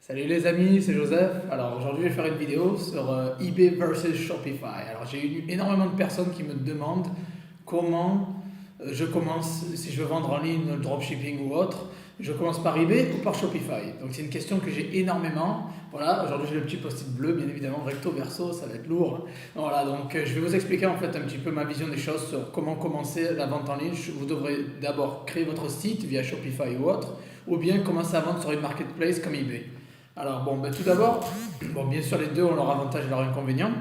Salut les amis, c'est Joseph. Alors aujourd'hui je vais faire une vidéo sur eBay versus Shopify. Alors j'ai eu énormément de personnes qui me demandent comment je commence, si je veux vendre en ligne, le dropshipping ou autre, je commence par eBay ou par Shopify. Donc c'est une question que j'ai énormément. Voilà, aujourd'hui j'ai le petit post-it bleu, bien évidemment, recto verso, ça va être lourd. Voilà, donc je vais vous expliquer en fait un petit peu ma vision des choses sur comment commencer la vente en ligne. Vous devrez d'abord créer votre site via Shopify ou autre, ou bien commencer à vendre sur une marketplace comme eBay. Alors bon, tout d'abord, bien sûr les deux ont leur avantage et leurs inconvénients.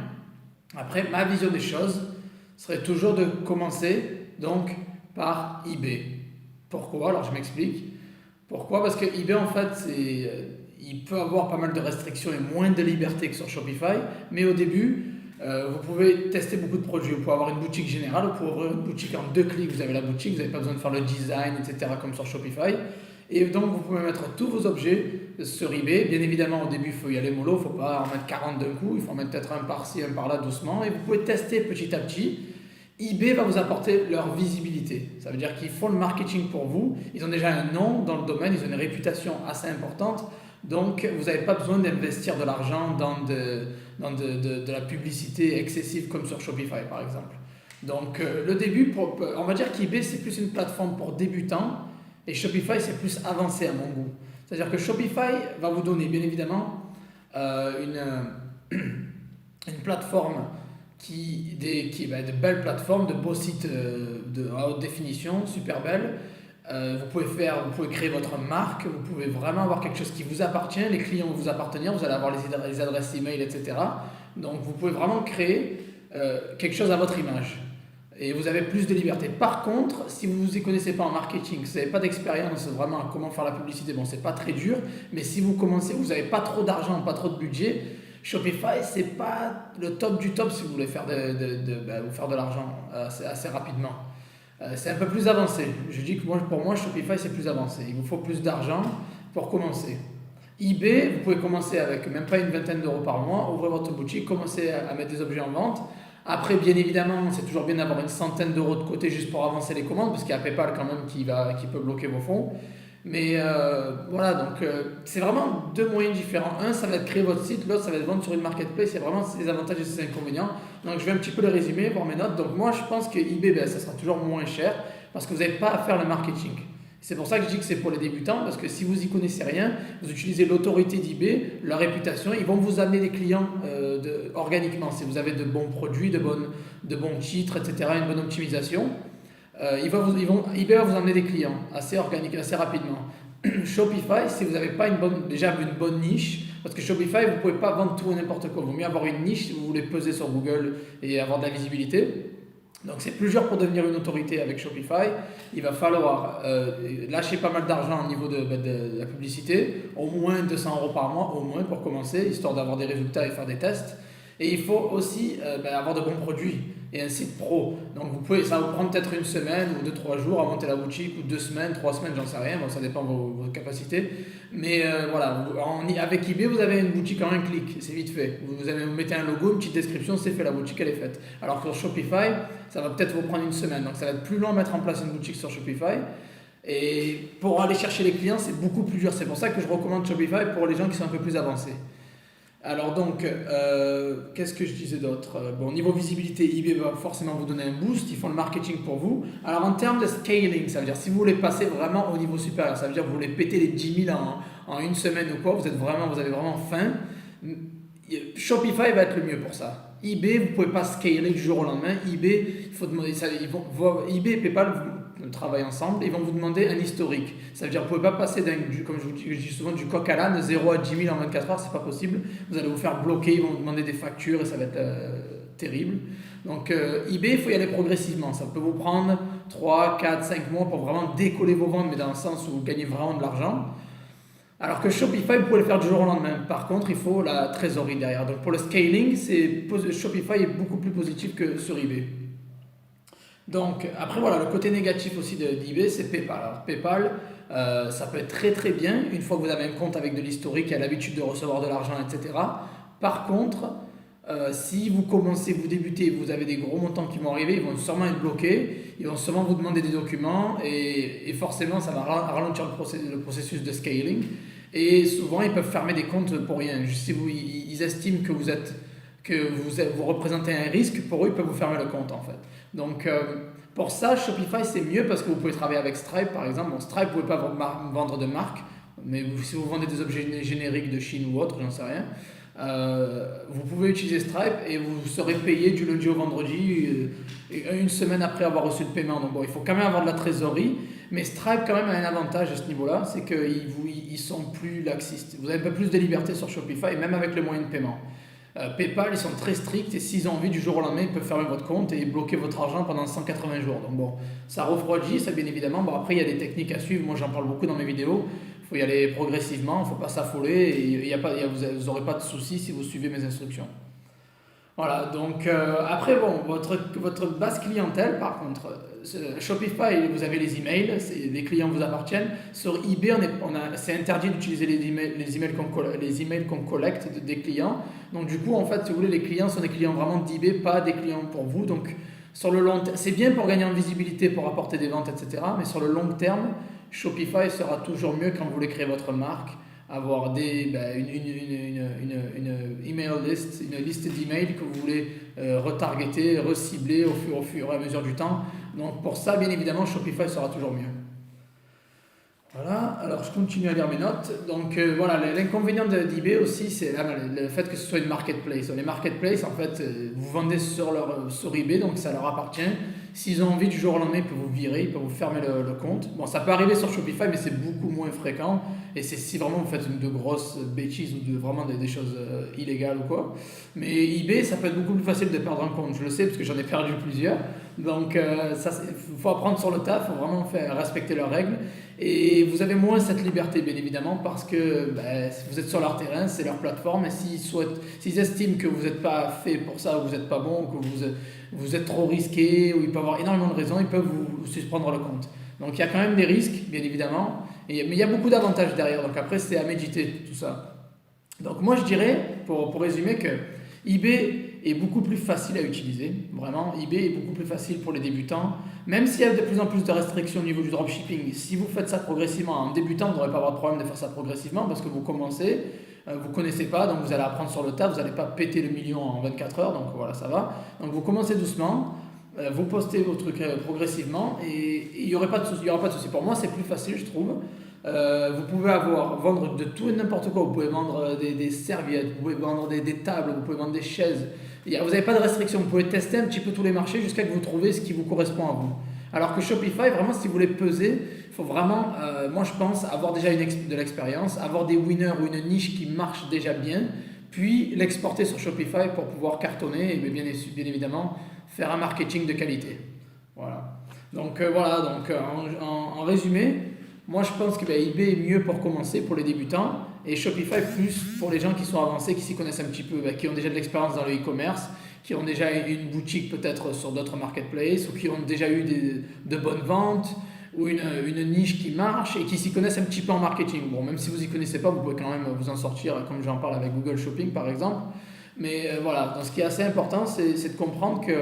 Après, ma vision des choses serait toujours de commencer donc par eBay. Pourquoi? Alors je m'explique. Pourquoi? Parce que eBay en fait, il peut avoir pas mal de restrictions et moins de liberté que sur Shopify, mais au début, vous pouvez tester beaucoup de produits. Vous pouvez avoir une boutique générale, vous pouvez ouvrir une boutique en 2 clics, vous avez la boutique, vous n'avez pas besoin de faire le design, etc. comme sur Shopify. Et donc vous pouvez mettre tous vos objets sur eBay. Bien évidemment au début il faut y aller mollo, il ne faut pas en mettre 40 d'un coup, il faut en mettre peut-être un par-ci, un par-là doucement. Et vous pouvez tester petit à petit. eBay va vous apporter leur visibilité. Ça veut dire qu'ils font le marketing pour vous. Ils ont déjà un nom dans le domaine, ils ont une réputation assez importante. Donc vous n'avez pas besoin d'investir de l'argent dans de la publicité excessive comme sur Shopify par exemple. Donc le début, on va dire qu'eBay c'est plus une plateforme pour débutants et Shopify c'est plus avancé à mon goût. C'est-à-dire que Shopify va vous donner bien évidemment une plateforme qui va être de belles plateformes, de beaux sites à haute définition, super belles. Vous pouvez créer votre marque, vous pouvez vraiment avoir quelque chose qui vous appartient, les clients vont vous appartenir, vous allez avoir les adresses email, etc. Donc vous pouvez vraiment créer quelque chose à votre image et vous avez plus de liberté. Par contre, si vous ne vous y connaissez pas en marketing, si vous n'avez pas d'expérience vraiment à comment faire la publicité, bon, c'est pas très dur, mais si vous commencez, vous n'avez pas trop d'argent, pas trop de budget, Shopify, c'est pas le top du top si vous voulez faire vous faire de l'argent assez rapidement. C'est un peu plus avancé. Je dis que pour moi, Shopify, c'est plus avancé. Il vous faut plus d'argent pour commencer. eBay, vous pouvez commencer avec même pas une vingtaine d'euros par mois, ouvrir votre boutique, commencer à mettre des objets en vente. Après, bien évidemment, c'est toujours bien d'avoir une centaine d'euros de côté juste pour avancer les commandes, parce qu'il y a PayPal quand même qui peut bloquer vos fonds. Mais voilà, donc c'est vraiment deux moyens différents. Un, ça va être créer votre site, l'autre, ça va être vendre sur une marketplace. Il y a vraiment ses avantages et ses inconvénients. Donc je vais un petit peu le résumer, voir mes notes. Donc moi, je pense que eBay, ça sera toujours moins cher parce que vous n'avez pas à faire le marketing. C'est pour ça que je dis que c'est pour les débutants, parce que si vous n'y connaissez rien, vous utilisez l'autorité d'eBay, leur réputation, ils vont vous amener des clients organiquement. Si vous avez de bons produits, de bons titres, etc., une bonne optimisation. eBay va vous amener des clients assez organiques, assez rapidement. Shopify, si vous n'avez pas déjà une bonne niche, parce que Shopify, vous ne pouvez pas vendre tout et n'importe quoi. Il vaut mieux avoir une niche si vous voulez peser sur Google et avoir de la visibilité. Donc c'est plus dur pour devenir une autorité avec Shopify. Il va falloir lâcher pas mal d'argent au niveau de la publicité, au moins 200 euros par mois, au moins pour commencer, histoire d'avoir des résultats et faire des tests. Et il faut aussi avoir de bons produits et un site pro. Donc ça va vous prendre peut-être une semaine ou 2-3 jours à monter la boutique, ou 2 semaines, 3 semaines, j'en sais rien, bon, ça dépend de vos capacités. Mais voilà, avec eBay, vous avez une boutique en un clic, c'est vite fait. Vous mettez un logo, une petite description, c'est fait, la boutique elle est faite. Alors que sur Shopify, ça va peut-être vous prendre une semaine. Donc ça va être plus long à mettre en place une boutique sur Shopify. Et pour aller chercher les clients, c'est beaucoup plus dur. C'est pour ça que je recommande Shopify pour les gens qui sont un peu plus avancés. Alors donc, qu'est-ce que je disais d'autre? Niveau visibilité, eBay va forcément vous donner un boost, ils font le marketing pour vous. Alors en termes de scaling, ça veut dire si vous voulez passer vraiment au niveau supérieur, ça veut dire que vous voulez péter les 10 000 en une semaine ou quoi, vous avez vraiment faim, Shopify va être le mieux pour ça. eBay, vous ne pouvez pas scaler du jour au lendemain. eBay, il faut demander ça, eBay et PayPal travaillent ensemble, ils vont vous demander un historique. Ça veut dire que vous ne pouvez pas passer, comme je dis souvent, du coq à l'âne, de 0 à 10 000 en 24 heures, c'est pas possible. Vous allez vous faire bloquer, ils vont vous demander des factures et ça va être terrible. Donc eBay, il faut y aller progressivement. Ça peut vous prendre 3, 4, 5 mois pour vraiment décoller vos ventes, mais dans le sens où vous gagnez vraiment de l'argent. Alors que Shopify, vous pouvez le faire du jour au lendemain. Par contre, il faut la trésorerie derrière. Donc pour le scaling, Shopify est beaucoup plus positif que sur eBay. Donc après voilà, le côté négatif aussi d'eBay, c'est PayPal. Alors PayPal, ça peut être très très bien une fois que vous avez un compte avec de l'historique et l'habitude de recevoir de l'argent, etc. Par contre, si vous commencez, vous débutez, vous avez des gros montants qui vont arriver, ils vont sûrement être bloqués, ils vont sûrement vous demander des documents et forcément ça va ralentir le processus de scaling. Et souvent, ils peuvent fermer des comptes pour rien. Juste si ils estiment que vous représentez un risque, pour eux, ils peuvent vous fermer le compte en fait. Donc, pour ça, Shopify, c'est mieux parce que vous pouvez travailler avec Stripe par exemple. Bon, Stripe, vous ne pouvez pas vendre de marque, mais si vous vendez des objets génériques de Chine ou autre, j'en sais rien, vous pouvez utiliser Stripe et vous serez payé du lundi au vendredi, une semaine après avoir reçu le paiement. Donc bon, il faut quand même avoir de la trésorerie, mais Stripe quand même a un avantage à ce niveau-là, c'est qu'ils sont plus laxistes. Vous avez un peu plus de liberté sur Shopify, même avec le moyen de paiement. PayPal, ils sont très stricts et s'ils ont envie du jour au lendemain, ils peuvent fermer votre compte et bloquer votre argent pendant 180 jours. Donc bon, ça refroidit, ça bien évidemment. Bon, après, il y a des techniques à suivre. Moi, j'en parle beaucoup dans mes vidéos. Il faut y aller progressivement, il ne faut pas s'affoler et vous n'aurez pas de soucis si vous suivez mes instructions. Voilà, donc après, bon, votre base clientèle, par contre, Shopify, vous avez les emails, les clients vous appartiennent. Sur eBay, c'est interdit d'utiliser les emails qu'on collecte des clients. Donc du coup, en fait, si vous voulez, les clients sont des clients vraiment d'eBay, pas des clients pour vous. Donc sur le long terme, c'est bien pour gagner en visibilité, pour apporter des ventes, etc. Mais sur le long terme, Shopify sera toujours mieux quand vous voulez créer votre marque, avoir une email list, une liste d'emails que vous voulez retargeter, recibler au fur et à mesure du temps. Donc pour ça, bien évidemment, Shopify sera toujours mieux. Voilà, alors je continue à lire mes notes. Donc voilà, l'inconvénient d'eBay aussi, c'est le fait que ce soit une marketplace. Les marketplaces, en fait, vous vendez sur eBay, donc ça leur appartient. S'ils ont envie du jour au lendemain, ils peuvent vous virer, ils peuvent vous fermer le compte. Bon, ça peut arriver sur Shopify, mais c'est beaucoup moins fréquent. Et c'est si vraiment vous faites de grosses bêtises ou vraiment des choses illégales ou quoi. Mais eBay, ça peut être beaucoup plus facile de perdre un compte. Je le sais parce que j'en ai perdu plusieurs. Donc il faut apprendre sur le tas, il faut vraiment respecter leurs règles. Et vous avez moins cette liberté, bien évidemment, parce que vous êtes sur leur terrain, c'est leur plateforme. Et s'ils estiment que vous n'êtes pas fait pour ça, ou vous n'êtes pas bon, ou que vous êtes trop risqué, ou il peut y avoir énormément de raisons, ils peuvent vous suspendre le compte. Donc il y a quand même des risques, bien évidemment, mais il y a beaucoup d'avantages derrière. Donc après, c'est à méditer, tout ça. Donc moi, je dirais, pour résumer, que eBay est beaucoup plus facile à utiliser. Vraiment, eBay est beaucoup plus facile pour les débutants. Même s'il y a de plus en plus de restrictions au niveau du dropshipping, si vous faites ça progressivement, en débutant, vous n'aurez pas avoir de problème de faire ça progressivement parce que vous commencez, vous ne connaissez pas, donc vous allez apprendre sur le tas, vous n'allez pas péter le million en 24 heures, donc voilà, ça va. Donc vous commencez doucement, vous postez vos trucs progressivement et il n'y aura pas de souci. Pour moi, c'est plus facile, je trouve. Vous pouvez vendre de tout et n'importe quoi. Vous pouvez vendre des serviettes, vous pouvez vendre des tables, vous pouvez vendre des chaises. Vous n'avez pas de restriction. Vous pouvez tester un petit peu tous les marchés jusqu'à ce que vous trouviez ce qui vous correspond à vous. Alors que Shopify, vraiment, si vous voulez peser, il faut vraiment, moi je pense, avoir déjà de l'expérience, avoir des winners ou une niche qui marche déjà bien, puis l'exporter sur Shopify pour pouvoir cartonner et bien évidemment faire un marketing de qualité. Voilà. Donc en résumé, moi je pense que eBay est mieux pour commencer, pour les débutants, et Shopify plus pour les gens qui sont avancés, qui s'y connaissent un petit peu, qui ont déjà de l'expérience dans le e-commerce, qui ont déjà une boutique peut-être sur d'autres marketplaces, ou qui ont déjà eu de bonnes ventes, ou une niche qui marche, et qui s'y connaissent un petit peu en marketing. Bon, même si vous n'y connaissez pas, vous pouvez quand même vous en sortir, comme j'en parle avec Google Shopping par exemple. Mais voilà, donc ce qui est assez important, c'est de comprendre que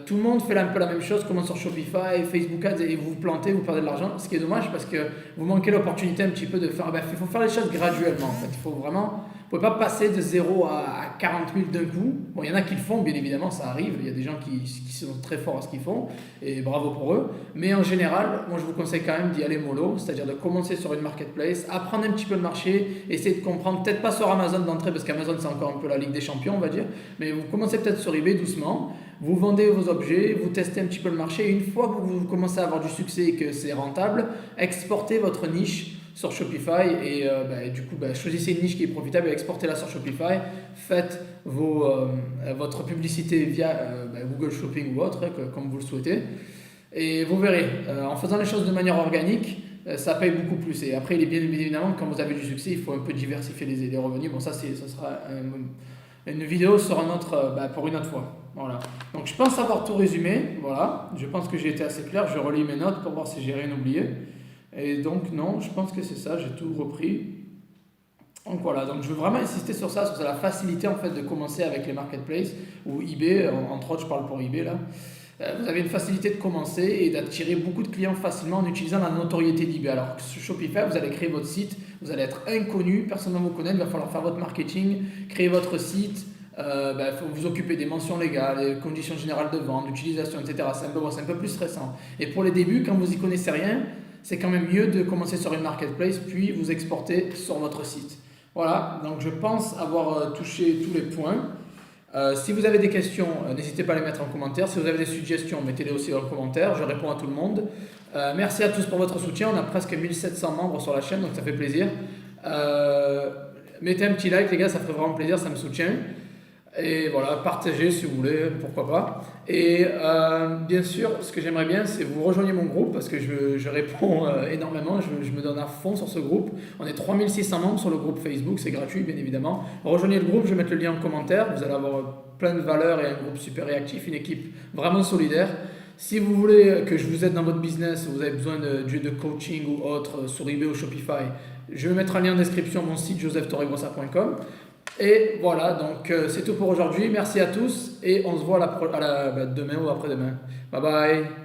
tout le monde fait un peu la même chose, commence sur Shopify, Facebook Ads et vous vous plantez, vous perdez de l'argent. Ce qui est dommage parce que vous manquez l'opportunité un petit peu de faire. Il faut faire les choses graduellement en fait. Il faut vraiment. Vous ne pouvez pas passer de 0 à 40 000 d'un coup. Bon, il y en a qui le font, bien évidemment, ça arrive. Il y a des gens qui sont très forts à ce qu'ils font et bravo pour eux. Mais en général, moi je vous conseille quand même d'y aller mollo, c'est-à-dire de commencer sur une marketplace, apprendre un petit peu le marché, essayer de comprendre, peut-être pas sur Amazon d'entrée parce qu'Amazon c'est encore un peu la Ligue des Champions, on va dire. Mais vous commencez peut-être sur eBay doucement. Vous vendez vos objets, vous testez un petit peu le marché. Et une fois que vous commencez à avoir du succès et que c'est rentable, exportez votre niche sur Shopify et du coup choisissez une niche qui est profitable et exportez-la sur Shopify. Faites votre publicité via Google Shopping ou autre, comme vous le souhaitez. Et vous verrez, en faisant les choses de manière organique, ça paye beaucoup plus. Et après, il est bien évidemment que quand vous avez du succès, il faut un peu diversifier les revenus. Bon, ça sera une vidéo sur pour une autre fois. Voilà. Donc je pense avoir tout résumé. Voilà. Je pense que j'ai été assez clair. Je relis mes notes pour voir si j'ai rien oublié. Et donc non, je pense que c'est ça. J'ai tout repris. Donc voilà. Donc je veux vraiment insister sur ça, sur la facilité en fait de commencer avec les marketplaces ou eBay. Entre autres, je parle pour eBay là. Vous avez une facilité de commencer et d'attirer beaucoup de clients facilement en utilisant la notoriété d'eBay. Alors que sur Shopify, vous allez créer votre site, vous allez être inconnu, personne ne va vous connaître, il va falloir faire votre marketing, créer votre site, faut vous occuper des mentions légales, des conditions générales de vente, d'utilisation, etc. C'est un peu plus stressant. Et pour les débuts, quand vous y connaissez rien, c'est quand même mieux de commencer sur une marketplace, puis vous exporter sur votre site. Voilà, donc je pense avoir touché tous les points. Si vous avez des questions, n'hésitez pas à les mettre en commentaire. Si vous avez des suggestions, mettez-les aussi dans le commentaire. Je réponds à tout le monde. Merci à tous pour votre soutien. On a presque 1700 membres sur la chaîne, donc ça fait plaisir. Mettez un petit like, les gars, ça ferait vraiment plaisir, ça me soutient. Et voilà, partagez si vous voulez, pourquoi pas. Et bien sûr, ce que j'aimerais bien, c'est que vous rejoigniez mon groupe parce que je réponds énormément, je me donne à fond sur ce groupe. On est 3600 membres sur le groupe Facebook, c'est gratuit bien évidemment. Rejoignez le groupe, je vais mettre le lien en commentaire. Vous allez avoir plein de valeurs et un groupe super réactif, une équipe vraiment solidaire. Si vous voulez que je vous aide dans votre business, vous avez besoin de coaching ou autre sur eBay ou Shopify, je vais mettre un lien en description, mon site josephtorregrossa.com. Et voilà, donc c'est tout pour aujourd'hui. Merci à tous et on se voit demain ou après-demain. Bye bye.